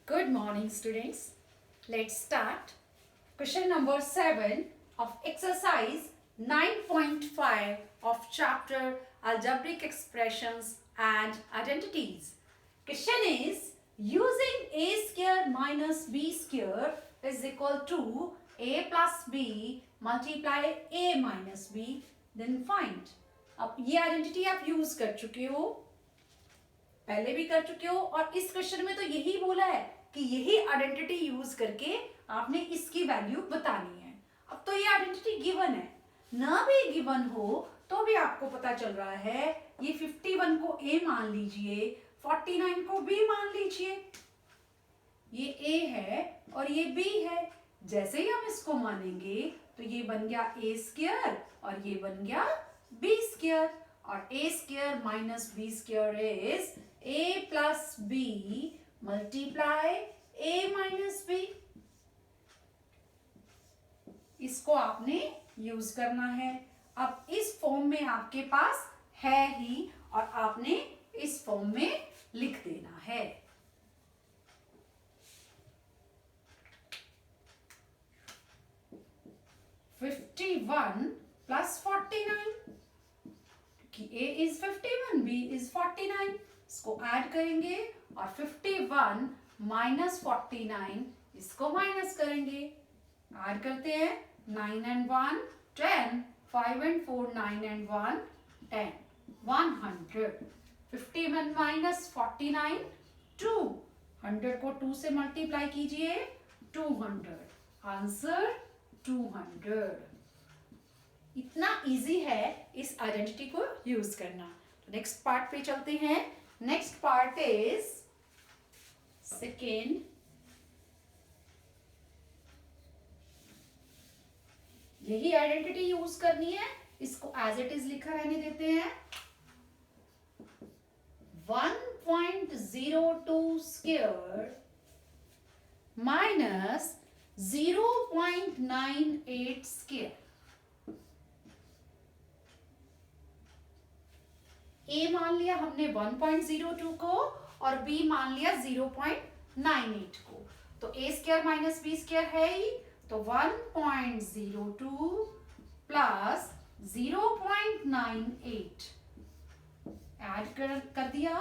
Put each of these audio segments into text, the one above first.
Good morning, students. Let's start. Question number 7 of exercise 9.5 of chapter Algebraic Expressions and Identities. Question is, using a square minus b square is equal to a plus b multiply a minus b, then find. अब ये identity आप use कर चुके हो, पहले भी कर चुके हो, और इस क्वेश्चन में तो यही बोला है कि यही आइडेंटिटी यूज करके आपने इसकी वैल्यू बतानी है। अब तो ये आइडेंटिटी गिवन है, ना भी गिवन हो तो भी आपको पता चल रहा है। ये 51 को a मान लीजिए, 49 को b मान लीजिए। ये a है और ये b है। जैसे ही हम इसको मानेंगे तो ये बन गया a स्क्वायर और ये बन गया b स्क्वायर, और a square minus b square is a plus b multiply a minus b। इसको आपने यूज करना है। अब इस फॉर्म में आपके पास है ही और आपने इस फॉर्म में लिख देना है। (51 + 49) कि a इज 51, b इज 49, इसको ऐड करेंगे और 51 माइनस 49 इसको माइनस करेंगे। ऐड करते हैं, 9 and 1 10, 5 and 4 9 and 1 10, 100। 51 माइनस 49 2, 100 को 2 से मल्टीप्लाई कीजिए, 200, आंसर 200। इतना इजी है इस आइडेंटिटी को यूज करना। तो नेक्स्ट पार्ट पे चलते हैं। Next part is second. यही आइडेंटिटी यूज करनी है, इसको एज इट इज लिखा रहने देते हैं। 1.02 स्क्वायर माइनस 0.98 स्क्वायर। a मान लिया हमने 1.02 को और b मान लिया 0.98 को। तो a square minus b square है ही, तो 1.02 प्लस 0.98 ऐड कर दिया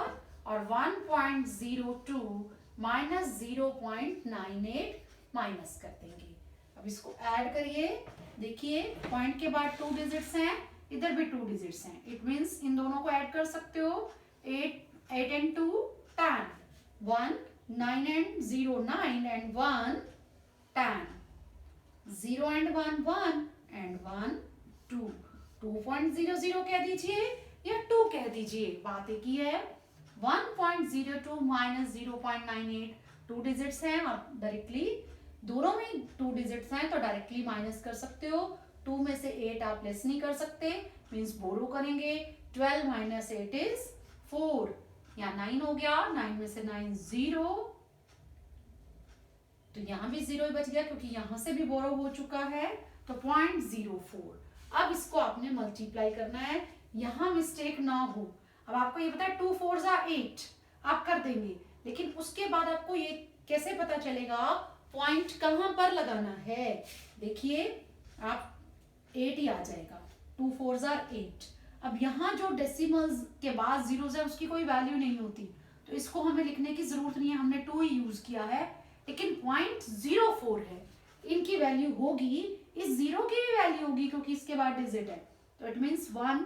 और 1.02 माइनस 0.98 माइनस कर देंगे। अब इसको ऐड करिए, देखिए पॉइंट के बाद 2 डिजिट्स हैं, इधर भी 2 डिजिट्स हैं। इट मींस इन दोनों को ऐड कर सकते हो। 8 and 2 10, 1 9 and 0 9 and 1 10, 0 and 1 1 and 1 2, 2.00 कह दीजिए या 2 कह दीजिए, बात एक ही है। 1.02 माइनस 0.98 2 डिजिट्स हैं और डायरेक्टली दोनों में 2 डिजिट्स हैं तो डायरेक्टली माइनस कर सकते हो। 2 में से 8 आप लेस नहीं कर सकते, मीन्स बोरो करेंगे। 12 माइनस 8 इज 4, या 9 हो गया, 9 में से 9 0, तो यहां भी 0 बच गया क्योंकि यहां से भी बोरो हो चुका है, तो 0.04। अब इसको आपने मल्टीप्लाई करना है, यहां मिस्टेक ना हो। अब आपको ये पता है 2 4 8 आप कर देंगे, लेकिन उसके बाद आपको ये कैसे पता चलेगा पॉइंट कहां पर लगाना है। देखिए आप 8 ही आ जाएगा, 2 4 8। अब यहाँ जो डेसिमल्स के बाद जीरोस है उसकी कोई वैल्यू नहीं होती, तो इसको हमें लिखने की जरूरत नहीं है, हमने 2 ही यूज किया है। लेकिन 0.04 है, इनकी वैल्यू होगी, इस 0 की भी वैल्यू होगी क्योंकि इसके बाद डिजिट है, तो इट मीन्स 1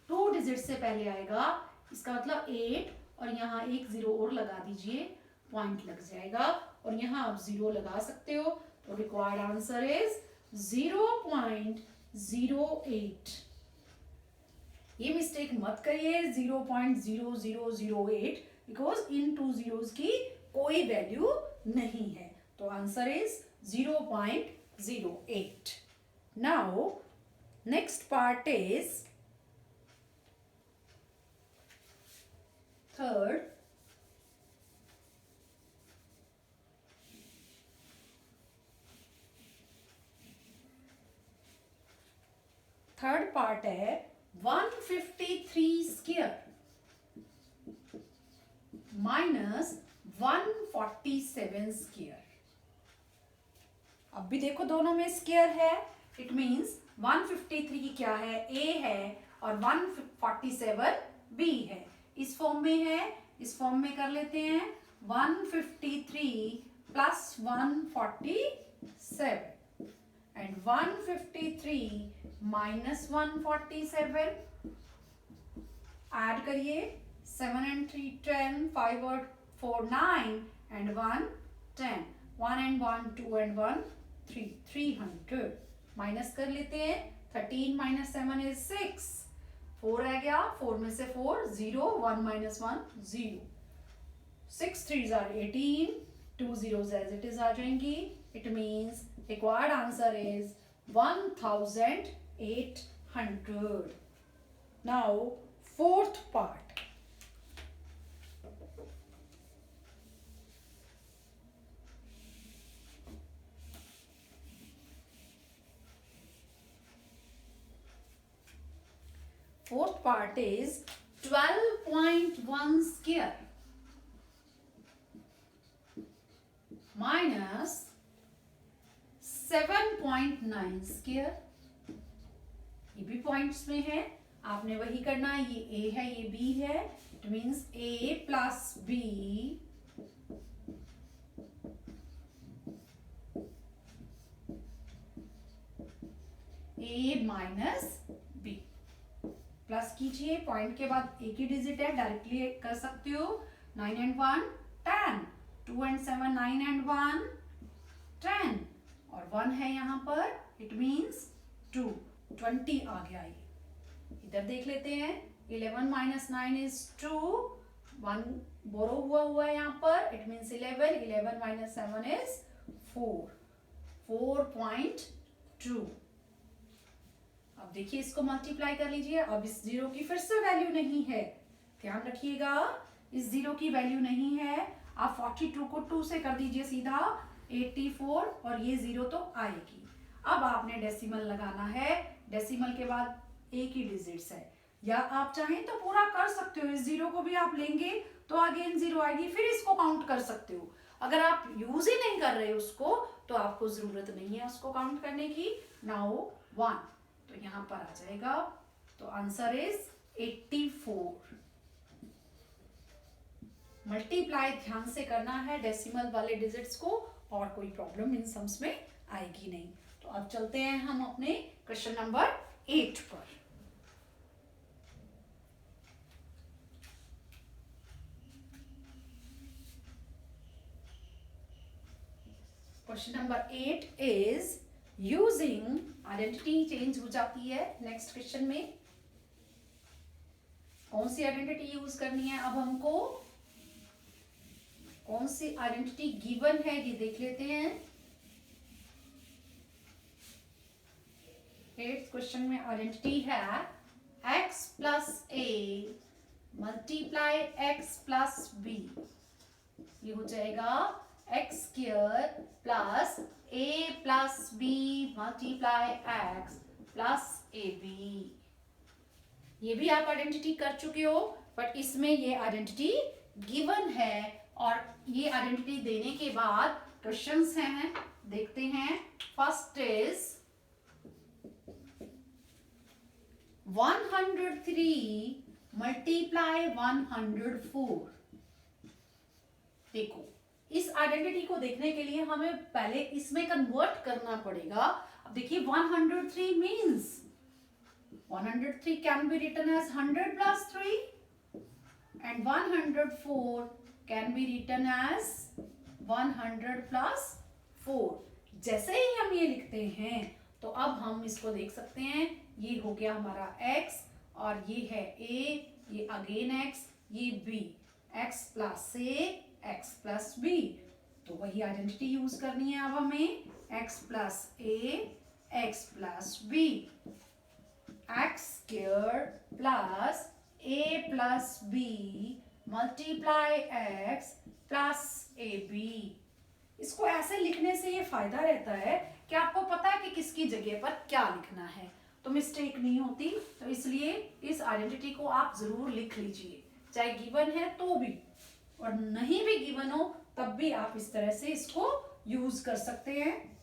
2 डिजिट से पहले आएगा, इसका मतलब 8, और यहाँ एक 0 और लगा दीजिए, पॉइंट लग जाएगा, और यहाँ आप 0 लगा सकते हो। तो रिक्वायर्ड आंसर इज 0.08। ये मिस्टेक मत करिए 0.0008, बिकॉज इन 2 zeros की कोई वैल्यू नहीं है, तो answer is 0.08। Now next part is third. Third part है 153 स्क्वायर माइनस 1 147 स्क्वायर। अब भी देखो दोनों में स्क्वायर है, इट मीन्स 153 क्या है, ए है, और 147 बी है। इस फॉर्म में है, इस फॉर्म में कर लेते हैं 153 प्लस 147 एंड 153 माइनस 147, ऐड करिए 7 and 3 10, 5 और 4 9 and 1 10, 1 and 1 2 and 1 3, 300 माइनस कर लेते हैं। 13 माइनस 7 इज 6, 4 आ गया, 4 में से 4 0, 1 minus 1 0, 6 3s are 18, 2 zeros as it is आ जाएंगी। It means required answer is 1800। Now fourth part, fourth part is 12.1 square minus 7.9 square। ये भी पॉइंट्स में है, आपने वही करना है। ये a है, ये b है, it means a plus b a minus b। Plus कीजिए, पॉइंट के बाद एक ही डिजिट है, डायरेक्टली कर सकते हो। 9 and 1 10, 2 and 7 9 and 1 10, और 1 है यहाँ पर, इट मीन्स 2, 20 आ गया। ये इधर देख लेते हैं, 11 माइनस 9 इज 2, 1 बोरो हुआ है यहाँ पर, इट मीन्स 11, 11 माइनस 7 इज 4, 4.2। अब देखिए इसको मल्टीप्लाई कर लीजिए। अब इस जीरो की फिर से वैल्यू नहीं है, ध्यान रखिएगा, इस जीरो की वैल्यू नहीं है। आप 42 को 2 से कर दीजिए सीधा 84, और ये जीरो तो आएगी। अब आपने डेसिमल लगाना है, डेसिमल के बाद एक ही डिजिट्स है, या आप चाहें तो पूरा कर सकते हो, इस जीरो को भी आप लेंगे तो अगेन जीरो आएगी, फिर इसको काउंट कर सकते हो। अगर आप यूज ही नहीं कर रहे उसको तो आपको जरूरत नहीं है उसको काउंट करने की। नाउ 1 तो यहां पर आ जाएगा, तो आंसर इज 84। मल्टीप्लाई ध्यान से करना है डेसिमल वाले डिजिट्स को, और कोई प्रॉब्लम इन सम्स में आएगी नहीं। तो अब चलते हैं हम अपने क्वेश्चन नंबर 8 पर। Question number 8 is using, identity change हो जाती है नेक्स्ट क्वेश्चन में। कौन सी आइडेंटिटी यूज करनी है, अब हमको कौन सी आइडेंटिटी गिवन है ये देख लेते हैं। 8th क्वेश्चन में आइडेंटिटी है x plus A multiply x plus B, ये हो जाएगा x square plus a plus B multiply x plus A B. ये भी आप आइडेंटिटी कर चुके हो, बट इसमें ये आइडेंटिटी गिवन है, और ये आइडेंटिटी देने के बाद क्वेश्चंस हैं, देखते हैं। First is 103 multiply 104। देखो इस आइडेंटिटी को देखने के लिए हमें पहले इसमें कन्वर्ट करना पड़ेगा। अब देखिए 103 means 103 can be written as 100 plus 3 and 104 can be written as 100 plus 4। जैसे ही हम ये लिखते हैं तो अब हम इसको देख सकते हैं, ये हो गया हमारा x, और ये है a, ये अगेन x, ये b, x plus a, x plus b। तो वही आइडेंटिटी यूज करनी है अब हमें, x plus a, x plus b, x square plus a plus b multiply x plus A B. इसको ऐसे लिखने से ये फायदा रहता है कि आपको पता है कि किसकी जगह पर क्या लिखना है, तो मिस्टेक नहीं होती। तो इसलिए इस आइडेंटिटी को आप जरूर लिख लीजिए, चाहे गिवन है तो भी, और नहीं भी गिवन हो तब भी आप इस तरह से इसको यूज कर सकते हैं।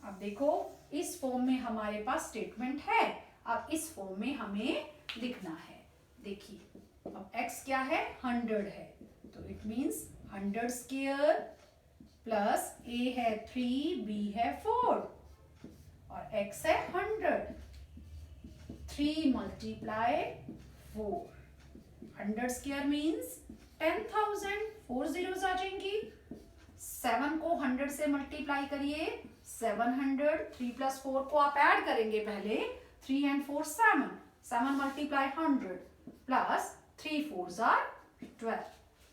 अब देखो इस फॉर्म में हमारे पास स्टेटमेंट है, अब इस फॉर्म में हमें लिखना है। देखिए अब x क्या है, 100 है, तो it means 100 square plus a है 3, b है 4 और x है 100, 3 मल्टीप्लाई 4, 100 स्क्वायर मींस 10,000, 4 zeros आ जाएंगी। 7 को 100 से मल्टीप्लाई करिए, 700, 3 प्लस 4 को आप ऐड करेंगे पहले, 3 and 4 7, 7 multiply 100 plus 3 4s are 12,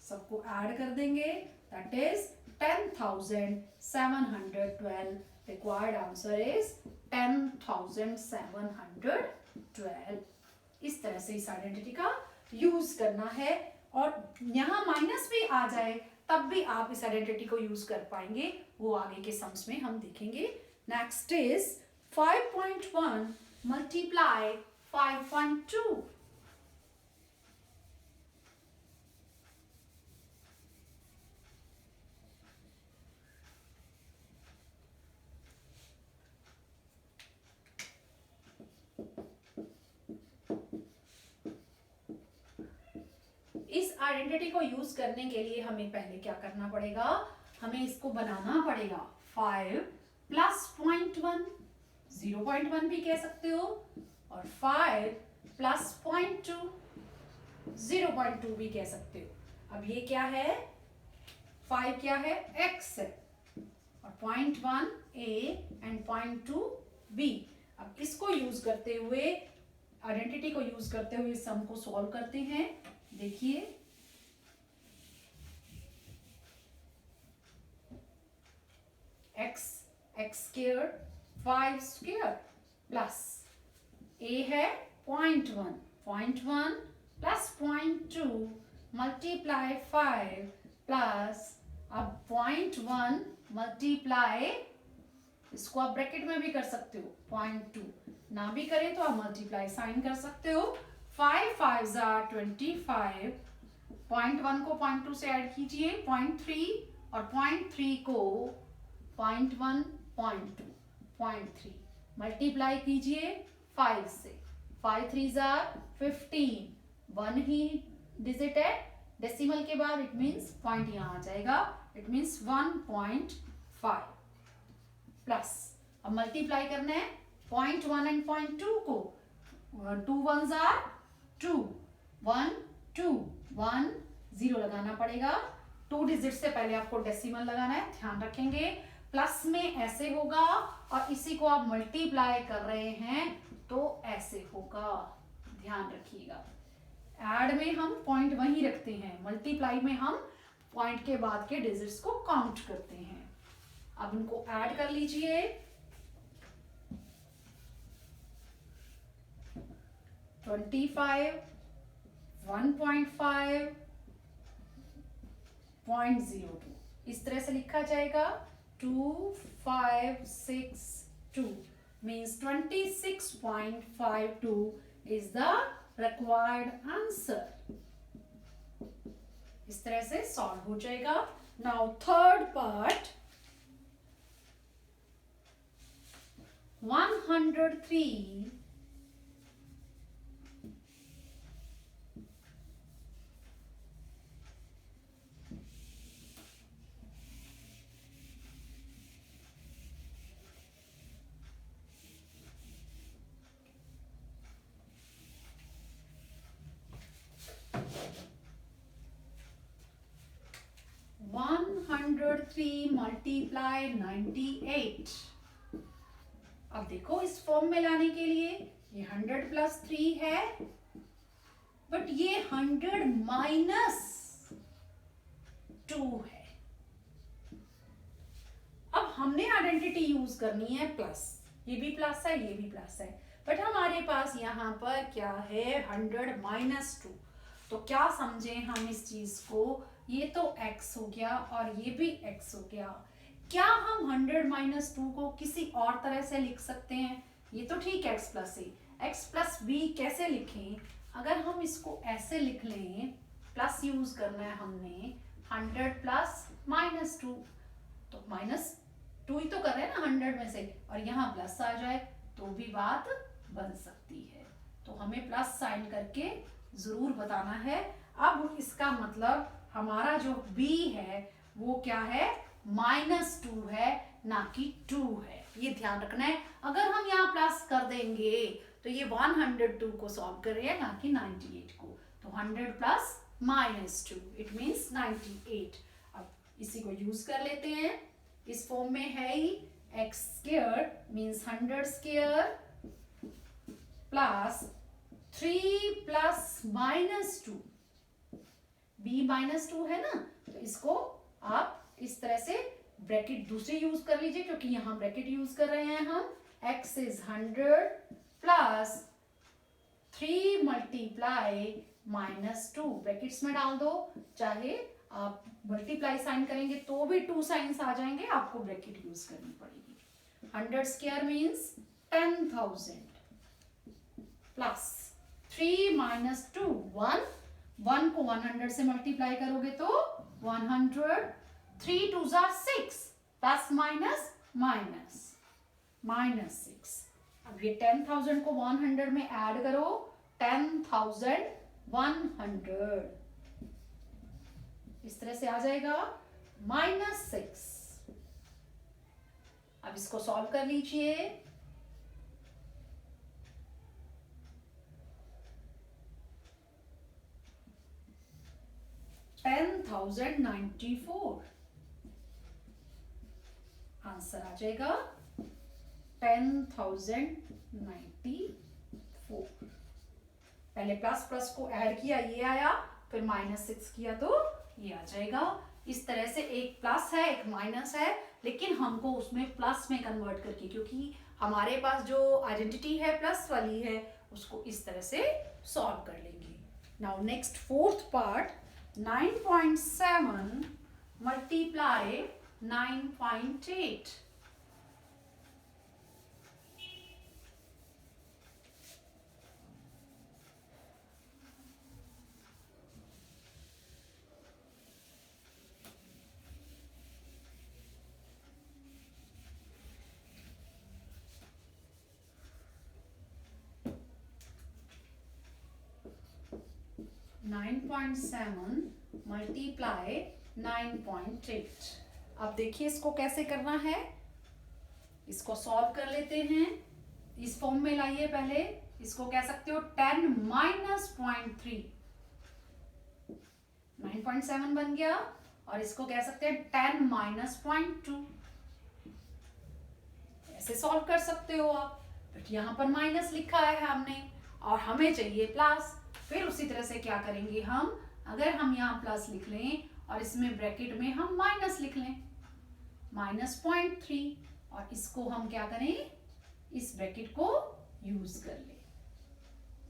सबको ऐड कर देंगे, that is 10,712। Required answer is 10,712। इस तरह से इस आइडेंटिटी का यूज करना है, और यहाँ माइनस भी आ जाए तब भी आप इस आइडेंटिटी को यूज कर पाएंगे, वो आगे के सम्स में हम देखेंगे। Next is 5.1 multiply 5.2। इस आइडेंटिटी को यूज करने के लिए हमें पहले क्या करना पड़ेगा, हमें इसको बनाना पड़ेगा। 5 प्लस 0.1, 0.1 भी कह सकते हो, और 5 प्लस 0.2, 0.2 भी कह सकते हो। अब ये क्या है, 5 क्या है, x है, और 0.1 a एंड 0.2 b। अब इसको यूज करते हुए, आइडेंटिटी को यूज करते हुए सम को सॉल्व करते हैं। देखिए x square 5 square plus a है 0.1, 0.1 प्लस 0.2 मल्टीप्लाई 5 प्लस, अब 0.1 मल्टीप्लाई, इसको आप ब्रैकेट में भी कर सकते हो, 0.2 ना भी करें तो आप मल्टीप्लाई साइन कर सकते हो। 5 5s are 25, 0.1 को 0.2 से ऐड कीजिए 0.3, और 0.3 को 0.1 0.2 0.3 मल्टीप्लाई कीजिए 5 से, 5 3s are 15, 1 ही डिजिट है, डेसिमल के बाद इट मींस पॉइंट यहाँ आ जाएगा, इट मींस 1.5 प्लस, अब मल्टीप्लाई करना है 0.1 एंड 0.2 को, 2 1s are 2, 1 2 1 0 लगाना पड़ेगा। 2 डिजिट से पहले आपको डेसिमल लगाना है, ध्यान रखेंगे। प्लस में ऐसे होगा और इसी को आप मल्टीप्लाई कर रहे हैं तो ऐसे होगा, ध्यान रखिएगा। ऐड में हम पॉइंट वहीं रखते हैं, मल्टीप्लाई में हम पॉइंट के बाद के डिजिट्स को काउंट करते हैं। अब इनको ऐड कर लीजिए, 25, 1.5, 0.02 इस तरह से लिखा जाएगा। 2562 means 26.52 is the required answer। इस तरह से सॉल्व हो जाएगा। Now third part, 103 103 multiply 98। अब देखो इस फॉर्म में लाने के लिए ये 100 प्लस 3 है, बट ये 100 माइनस 2 है। अब हमने आइडेंटिटी यूज करनी है प्लस, ये भी प्लस है ये भी प्लस है, बट हमारे पास यहाँ पर क्या है, 100 माइनस 2। तो क्या समझे हम इस चीज को, ये तो x हो गया और ये भी x हो गया। क्या हम 100 माइनस 2 को किसी और तरह से लिख सकते हैं? ये तो ठीक है, x plus a, x plus b कैसे लिखें? अगर हम इसको ऐसे लिख लें प्लस यूज करना है हमने 100 प्लस -2, तो -2 ही तो कर रहे हैं ना 100 में से, और यहाँ प्लस आ जाए तो भी बात बन सकती है। तो हमें प्लस साइन करके जरूर बताना है। अब इसका मतलब हमारा जो b है वो क्या है, -2 है, ना कि 2 है, ये ध्यान रखना है। अगर हम यहाँ प्लस कर देंगे तो ये 102 को सॉल्व कर रहे हैं, ना कि 98 को। तो 100 प्लस -2 इट मीन्स 98। अब इसी को यूज कर लेते हैं, इस फॉर्म में है ही x square means 100 square plus 3 plus -2, b -2 है ना, तो इसको आप इस तरह से ब्रैकेट दूसरी यूज कर लीजिए, क्योंकि यहाँ ब्रैकेट यूज कर रहे हैं हम। x is 100 plus 3 multiply -2, brackets में डाल दो, चाहे आप मल्टीप्लाई साइन करेंगे तो भी 2 साइंस आ जाएंगे, आपको ब्रैकेट यूज करनी पड़ेगी। 100 स्क्वायर मीन्स 10,000 प्लस 3 -2 1 को 100 से मल्टीप्लाई करोगे तो 100, 3 2 6 प्लस -6। अब ये 10,000 को 100 में ऐड करो, 10,100 इस तरह से आ जाएगा -6। अब इसको सॉल्व कर लीजिए। $10,094 आंसर आ जाएगा 10,094। पहले प्लस प्लस को ऐड किया, ये आया, फिर -6 किया तो ये आ जाएगा। इस तरह से एक प्लस है एक माइनस है, लेकिन हमको उसमें प्लस में कन्वर्ट करके, क्योंकि हमारे पास जो आइडेंटिटी है प्लस वाली है, उसको इस तरह से सॉल्व कर लेंगे। Now next fourth part, 9.7 multiply 9.8। Nine 9.7 multiply 9.8। अब देखिए इसको कैसे करना है, इसको सॉल्व कर लेते हैं। इस फॉर्म में लाइए, पहले इसको कह सकते हो 10 माइनस 0.3, 9.7 बन गया, और इसको कह सकते हैं 10 माइनस 0.2, ऐसे सॉल्व कर सकते हो आप। बट यहाँ पर माइनस लिखा है हमने और हमें चाहिए प्लस, फिर उसी तरह से क्या करेंगे हम, अगर हम यहाँ प्लस लिख लें और इसमें ब्रैकेट में हम माइनस लिख लें, -0.3, और इसको हम क्या करें, इस ब्रैकेट को यूज कर ले।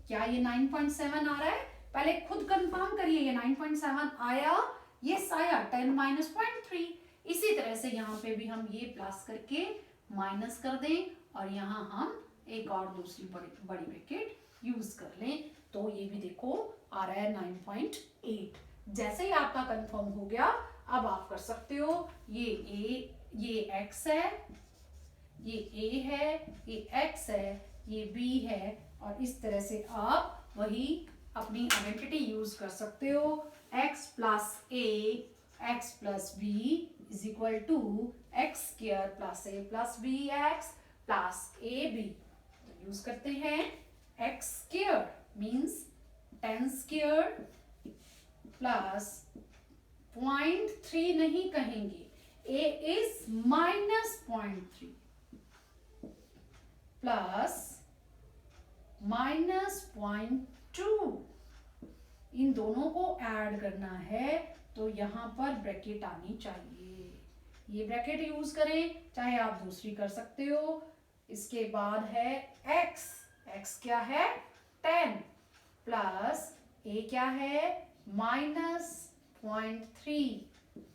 क्या ये 9.7 आ रहा है, पहले खुद कंफर्म करिए, ये 9.7 आया, यस आया, 10 माइनस 0.3। इसी तरह से यहाँ पे भी हम ये प्लस करके माइनस कर दें, और यहाँ हम एक और दूसरी बड़ी ब्रैकेट यूज कर लें, तो ये भी देखो आ रहा है 9.8। जैसे ही आपका कंफर्म हो गया, अब आप कर सकते हो, ये x है, ये a है, ये x है, ये b है, और इस तरह से आप वही अपनी आइडेंटिटी यूज कर सकते हो। x plus a x plus b is equal to X square plus a plus b x plus ab। तो यूज करते हैं, x स्क्वायर मीन्स 10 स्क्वायर प्लस 0.3 नहीं कहेंगे, a इज -0.3 प्लस -0.2, इन दोनों को ऐड करना है, तो यहाँ पर ब्रैकेट आनी चाहिए, ये ब्रैकेट यूज करें, चाहे आप दूसरी कर सकते हो। इसके बाद है x क्या है 10 प्लस a क्या है -0.3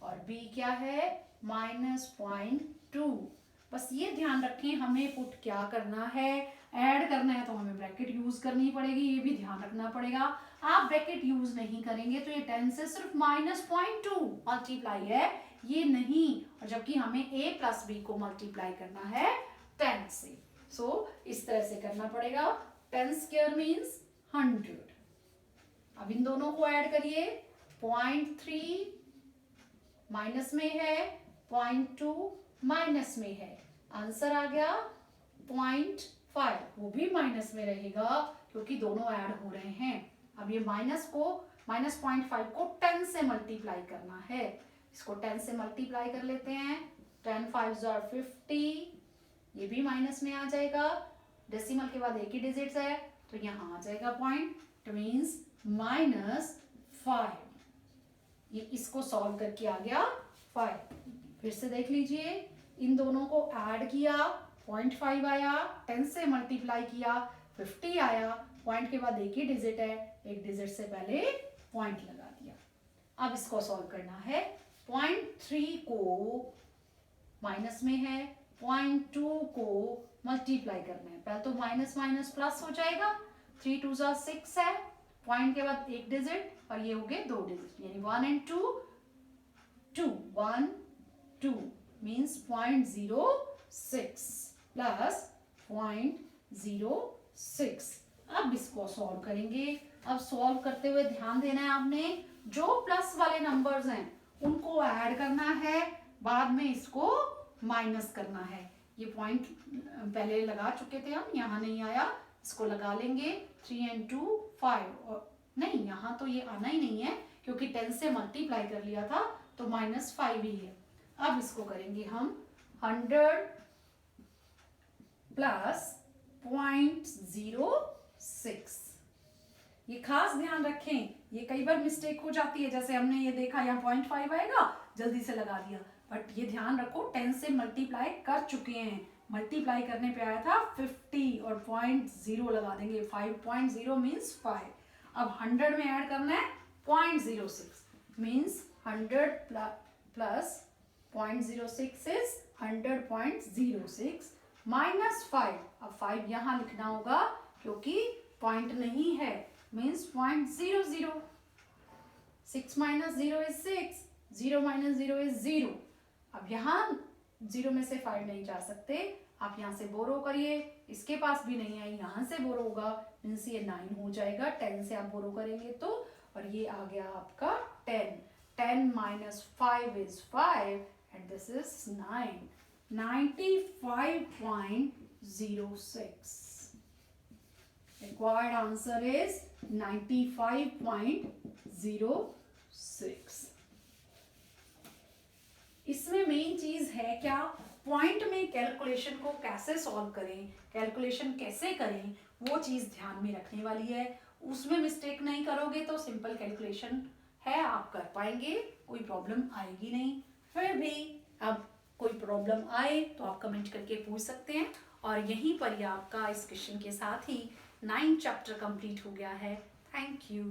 और b क्या है -0.2। बस ये ध्यान रखें, हमें पुट क्या करना है, ऐड करना है तो हमें ब्रैकेट यूज करनी पड़ेगी, ये भी ध्यान रखना पड़ेगा। आप ब्रैकेट यूज नहीं करेंगे तो ये 10 से सिर्फ -0.2 मल्टीप्लाई है, ये नहीं। और जबकि हमें a प्लस b को मल्टीप्लाई करना है 10 से, सो इस तरह से करना पड़ेगा। 10 स्क्वायर मीन्स 100। अब इन दोनों को ऐड करिए, 0.3 माइनस में है, 0.2 माइनस में है, आंसर आ गया 0.5। वो भी माइनस में रहेगा क्योंकि दोनों ऐड हो रहे हैं। अब ये -0.5 को 10 से मल्टीप्लाई करना है, इसको 10 से मल्टीप्लाई कर लेते हैं। 10 5 50, ये भी माइनस में आ जाएगा, डेसिमल के बाद एक ही डिजिट है तो यहाँ आ जाएगा पॉइंट, इट मीन्स -5। ये इसको सॉल्व करके आ गया 5। फिर से देख लीजिए, इन दोनों को ऐड किया, 0.5 आया, 10 से मल्टीप्लाई किया 50 आया, पॉइंट के बाद एक ही डिजिट है, एक डिजिट से पहले पॉइंट लगा दिया। अब इसको सॉल्व करना है। 0.3 को माइनस में है, 0.2 को मल्टीप्लाई करना है, पहले तो माइनस माइनस प्लस हो जाएगा, 3 2 6 है, पॉइंट के बाद एक डिजिट और ये हो गए 2 डिजिट, यानी 1 and 2 2 1 2 मीन्स 0.06 प्लस 0.06। अब इसको सॉल्व करेंगे। अब सॉल्व करते हुए ध्यान देना है आपने, जो प्लस वाले नंबर्स हैं उनको ऐड करना है, बाद में इसको माइनस करना है। ये पॉइंट पहले लगा चुके थे हम, यहाँ नहीं आया, इसको लगा लेंगे। 3 and 2 5, और नहीं यहाँ तो ये आना ही नहीं है क्योंकि 10 से मल्टीप्लाई कर लिया था तो -5 ही है। अब इसको करेंगे हम 100 प्लस 0.06। ये खास ध्यान रखें, ये कई बार मिस्टेक हो जाती है, जैसे हमने ये देखा यहाँ 0.5 आएगा, जल्दी से लगा दिया, बट ये ध्यान रखो 10 से मल्टीप्लाई कर चुके हैं, मल्टीप्लाई करने पे आया था 50 और 0.0 लगा देंगे, 5.0 मीन्स 5। अब 100 में ऐड करना है 0.06 मीन्स 100 प्लस 0.06 इज 100.06 -5। अब 5 यहाँ लिखना होगा क्योंकि पॉइंट नहीं है, means 0.00। 6 minus 0 is 6, 0 minus 0 is 0। अब यहाँ 0 में से 5 नहीं जा सकते, आप यहाँ से बोरो करिए, इसके पास भी नहीं है, यहाँ से बोरो होगा, मीन्स ये 9 हो जाएगा। 10 से आप बोरो करेंगे तो, और ये आ गया आपका 10। 10 minus 5 is 5 and this is 9। 95.06। Required answer is 95.06। इसमें मेन चीज है क्या, पॉइंट में कैलकुलेशन को कैसे सॉल्व करें, कैलकुलेशन कैसे करें, वो चीज ध्यान में रखने वाली है। उसमें मिस्टेक नहीं करोगे तो सिंपल कैलकुलेशन है, आप कर पाएंगे, कोई प्रॉब्लम आएगी नहीं। फिर भी अब कोई प्रॉब्लम आए तो आप कमेंट करके पूछ सकते हैं। और यहीं पर ही आपका इस क्वेश्चन के साथ ही 9th चैप्टर कंप्लीट हो गया है। Thank you.